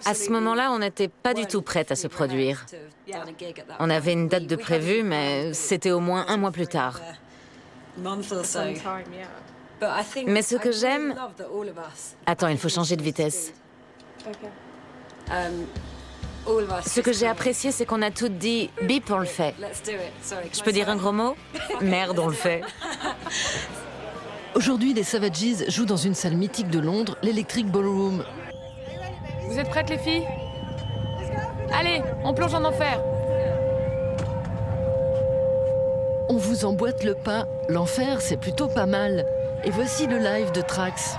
À ce moment-là, on n'était pas du tout prête à se produire. On avait une date de prévue, mais c'était au moins 1 mois plus tard. Mais ce que j'aime... Attends, il faut changer de vitesse. Ce que j'ai apprécié, c'est qu'on a toutes dit « bip, on le fait ». Je peux dire un gros mot? Merde, on le fait. Aujourd'hui, les Savages jouent dans une salle mythique de Londres, l'Electric Ballroom. Vous êtes prêtes, les filles? Allez, on plonge en enfer. On vous emboîte le pas, l'enfer c'est plutôt pas mal. Et voici le live de Trax.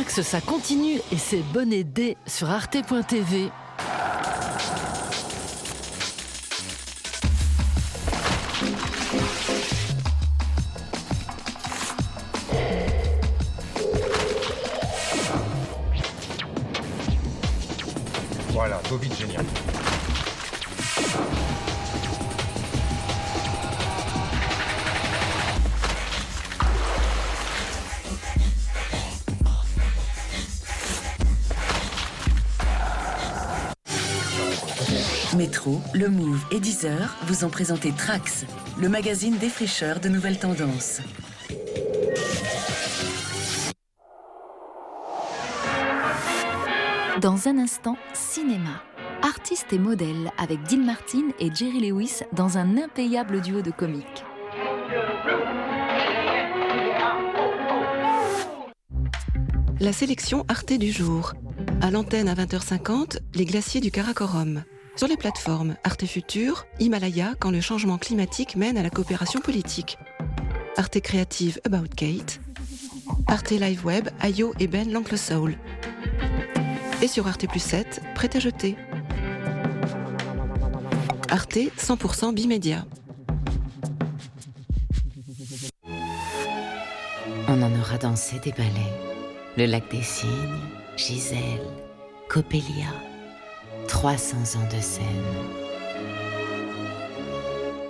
Trax, ça continue et c'est Bonnet D sur arte.tv. Voilà, go vite, génial. Métro, Le Move et Deezer vous ont présenté Trax, le magazine défricheur de nouvelles tendances. Dans un instant, cinéma. Artiste et modèle avec Dean Martin et Jerry Lewis dans un impayable duo de comiques. La sélection Arte du jour. À l'antenne à 20h50, les glaciers du Karakorum. Sur les plateformes Arte Future, Himalaya quand le changement climatique mène à la coopération politique. Arte Créative About Kate. Arte Live Web, Ayo et Ben l'Oncle Soul. Et sur Arte Plus 7, Prêt à jeter. Arte 100% bimédia. On en aura dansé des ballets. Le lac des Cygnes, Gisèle, Coppelia. 300 ans de scène.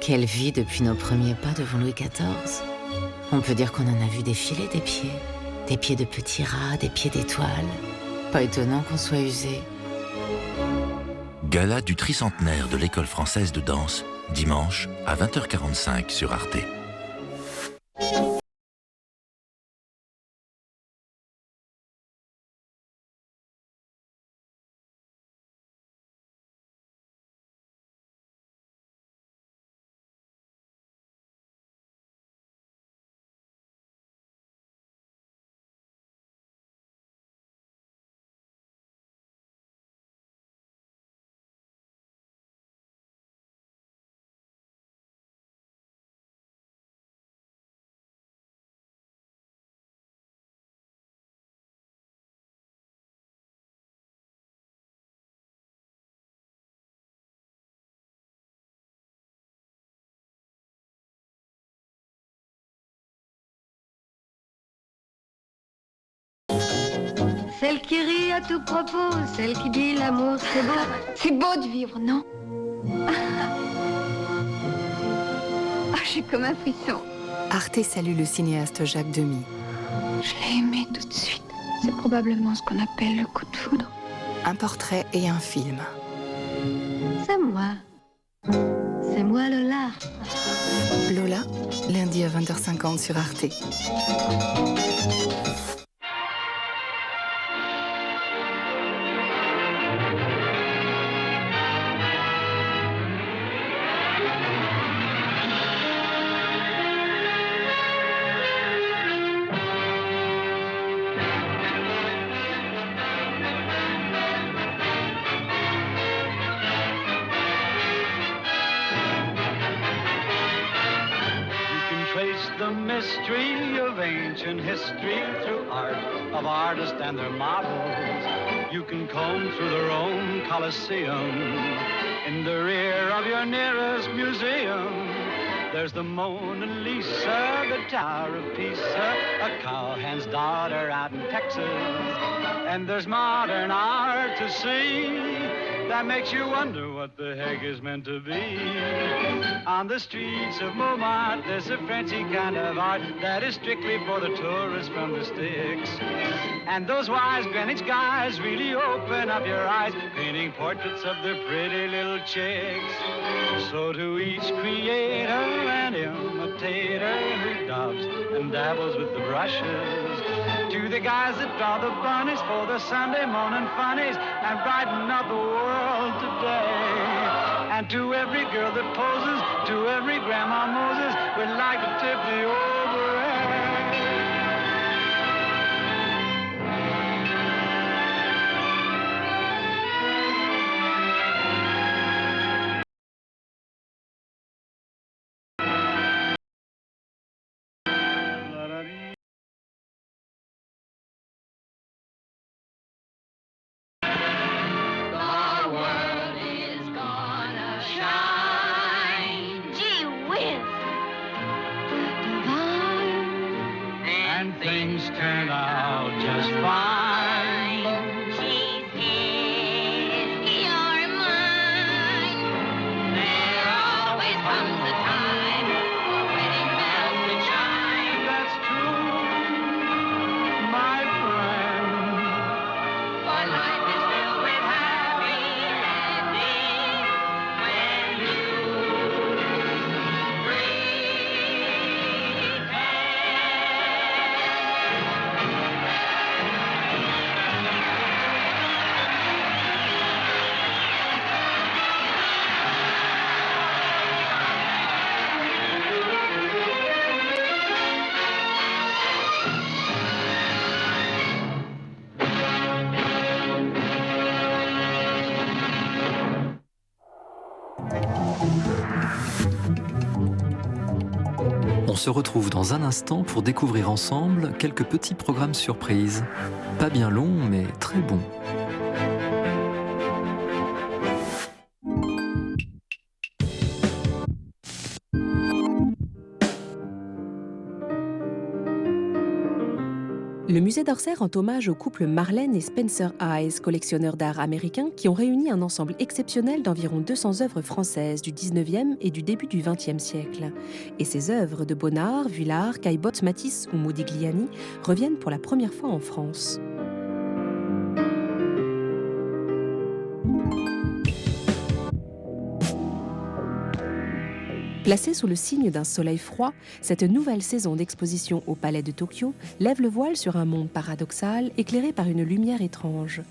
Quelle vie depuis nos premiers pas devant Louis XIV. On peut dire qu'on en a vu défiler des pieds. Des pieds de petits rats, des pieds d'étoiles. Pas étonnant qu'on soit usé. Gala du tricentenaire de l'école française de danse, dimanche à 20h45 sur Arte. Celle qui rit à tout propos, celle qui dit l'amour c'est beau. C'est beau de vivre, non? Ah, j'ai comme un frisson. Arte salue le cinéaste Jacques Demy. Je l'ai aimé tout de suite. C'est probablement ce qu'on appelle le coup de foudre. Un portrait et un film. C'est moi. C'est moi Lola. Lola, lundi à 20h50 sur Arte. The mystery of ancient history through art of artists and their models. You can comb through the Rome Colosseum in the rear of your nearest museum. There's the Mona Lisa, the Tower of Pisa, a cowhand's daughter out in Texas. And there's modern art to see that makes you wonder what the heck is meant to be. On the streets of Montmartre, there's a Frenchy kind of art that is strictly for the tourists from the sticks. And those wise Greenwich guys really open up your eyes, painting portraits of their pretty little chicks. So to each creator and imitator who daubs and dabbles with the brushes, to the guys that draw the bunnies for the Sunday morning funnies and brighten up the world today. And to every girl that poses, to every Grandma Moses, we'd like to tip the overhead. On se retrouve dans un instant pour découvrir ensemble quelques petits programmes surprises. Pas bien longs, mais très bons. Le musée d'Orsay rend hommage au couple Marlène et Spencer Hayes, collectionneurs d'art américains qui ont réuni un ensemble exceptionnel d'environ 200 œuvres françaises du 19e et du début du 20e siècle. Et ces œuvres de Bonnard, Vuillard, Caillebotte, Matisse ou Modigliani reviennent pour la première fois en France. Placée sous le signe d'un soleil froid, cette nouvelle saison d'exposition au Palais de Tokyo lève le voile sur un monde paradoxal éclairé par une lumière étrange.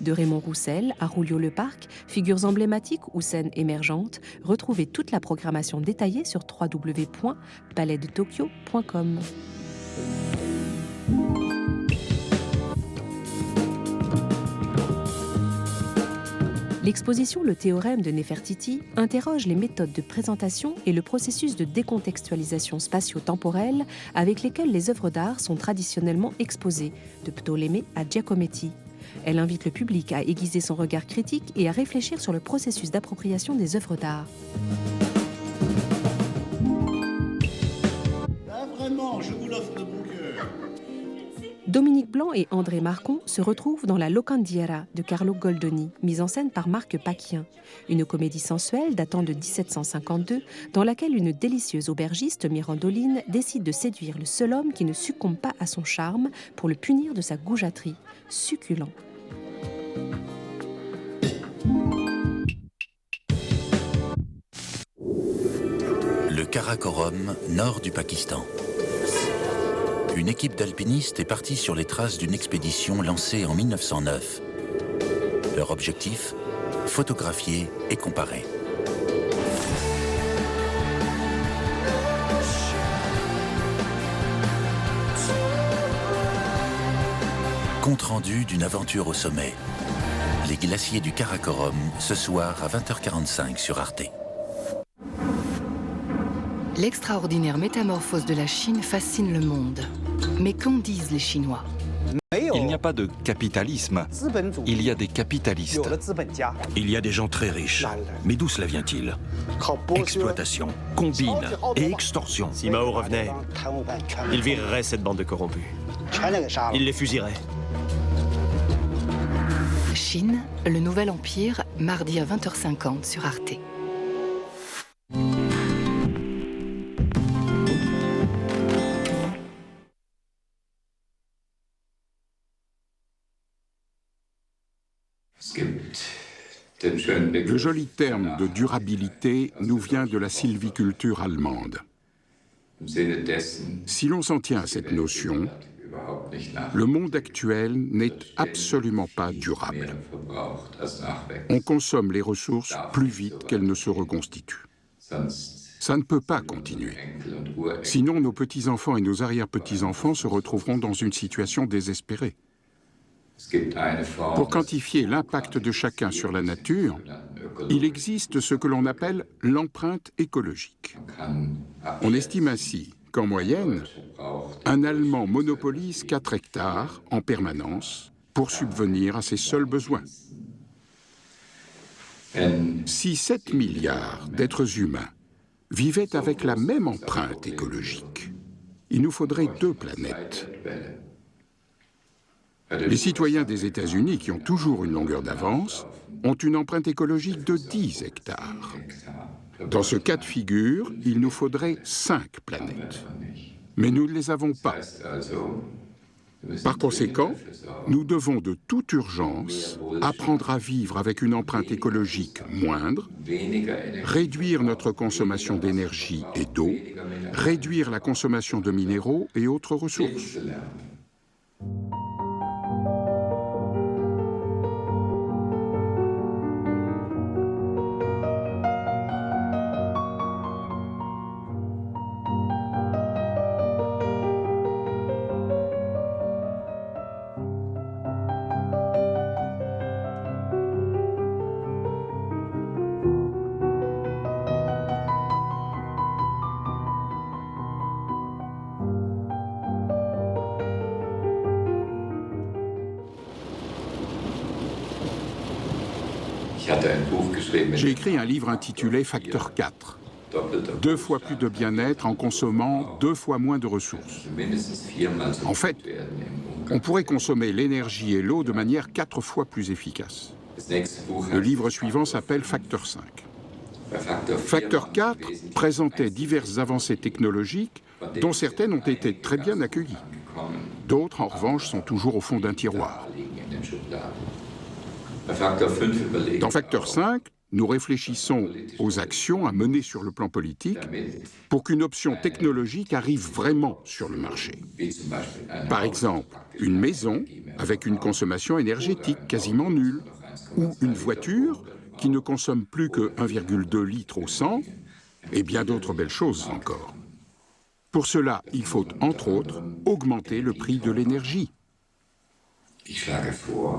De Raymond Roussel à Rouliot-le-Parc, figures emblématiques ou scènes émergentes, retrouvez toute la programmation détaillée sur www.palaisdetokyo.com. L'exposition Le théorème de Nefertiti interroge les méthodes de présentation et le processus de décontextualisation spatio-temporelle avec lesquels les œuvres d'art sont traditionnellement exposées, de Ptolémée à Giacometti. Elle invite le public à aiguiser son regard critique et à réfléchir sur le processus d'appropriation des œuvres d'art. Là, vraiment, je vous l'offre de bon cœur. Dominique Blanc et André Marcon se retrouvent dans La Locandiera de Carlo Goldoni, mise en scène par Marc Paquien. Une comédie sensuelle datant de 1752, dans laquelle une délicieuse aubergiste, Mirandoline, décide de séduire le seul homme qui ne succombe pas à son charme pour le punir de sa goujaterie. Succulent. Le Karakorum, nord du Pakistan. Une équipe d'alpinistes est partie sur les traces d'une expédition lancée en 1909. Leur objectif ? Photographier et comparer. Compte rendu d'une aventure au sommet. Les glaciers du Karakorum, ce soir à 20h45 sur Arte. L'extraordinaire métamorphose de la Chine fascine le monde. Mais qu'en disent les Chinois ? Il n'y a pas de capitalisme, il y a des capitalistes. Il y a des gens très riches. Mais d'où cela vient-il ? Exploitation, combine et extorsion. Si Mao revenait, il virerait cette bande de corrompus. Il les fusillerait. Chine, le nouvel empire, mardi à 20h50 sur Arte. Le joli terme de durabilité nous vient de la sylviculture allemande. Si l'on s'en tient à cette notion, le monde actuel n'est absolument pas durable. On consomme les ressources plus vite qu'elles ne se reconstituent. Ça ne peut pas continuer. Sinon, nos petits-enfants et nos arrière-petits-enfants se retrouveront dans une situation désespérée. Pour quantifier l'impact de chacun sur la nature, il existe ce que l'on appelle l'empreinte écologique. On estime ainsi qu'en moyenne, un Allemand monopolise 4 hectares en permanence pour subvenir à ses seuls besoins. Si 7 milliards d'êtres humains vivaient avec la même empreinte écologique, il nous faudrait 2 planètes. Les citoyens des États-Unis, qui ont toujours une longueur d'avance, ont une empreinte écologique de 10 hectares. Dans ce cas de figure, il nous faudrait 5 planètes. Mais nous ne les avons pas. Par conséquent, nous devons de toute urgence apprendre à vivre avec une empreinte écologique moindre, réduire notre consommation d'énergie et d'eau, réduire la consommation de minéraux et autres ressources. J'ai écrit un livre intitulé Facteur 4. 2 fois plus de bien-être en consommant 2 fois moins de ressources. En fait, on pourrait consommer l'énergie et l'eau de manière 4 fois plus efficace. Le livre suivant s'appelle Facteur 5. Facteur 4 présentait diverses avancées technologiques dont certaines ont été très bien accueillies. D'autres, en revanche, sont toujours au fond d'un tiroir. Dans Facteur 5, nous réfléchissons aux actions à mener sur le plan politique pour qu'une option technologique arrive vraiment sur le marché. Par exemple, une maison avec une consommation énergétique quasiment nulle, ou une voiture qui ne consomme plus que 1,2 litre au 100, et bien d'autres belles choses encore. Pour cela, il faut, entre autres, augmenter le prix de l'énergie.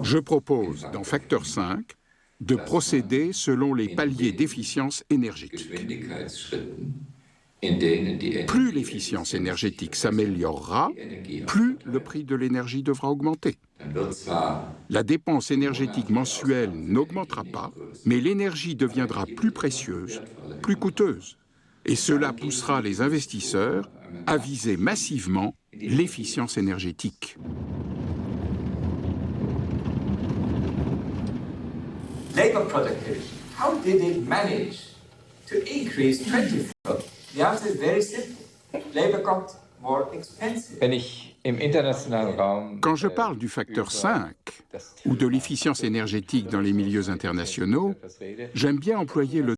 Je propose, dans Facteur 5, de procéder selon les paliers d'efficience énergétique. Plus l'efficience énergétique s'améliorera, plus le prix de l'énergie devra augmenter. La dépense énergétique mensuelle n'augmentera pas, mais l'énergie deviendra plus précieuse, plus coûteuse. Et cela poussera les investisseurs à viser massivement l'efficience énergétique. Labor productivity. How did it manage to increase 20-fold? The answer is very simple. Labor got more expensive. Quand je parle du facteur 5 ou de l'efficience énergétique dans les milieux internationaux, j'aime bien employer le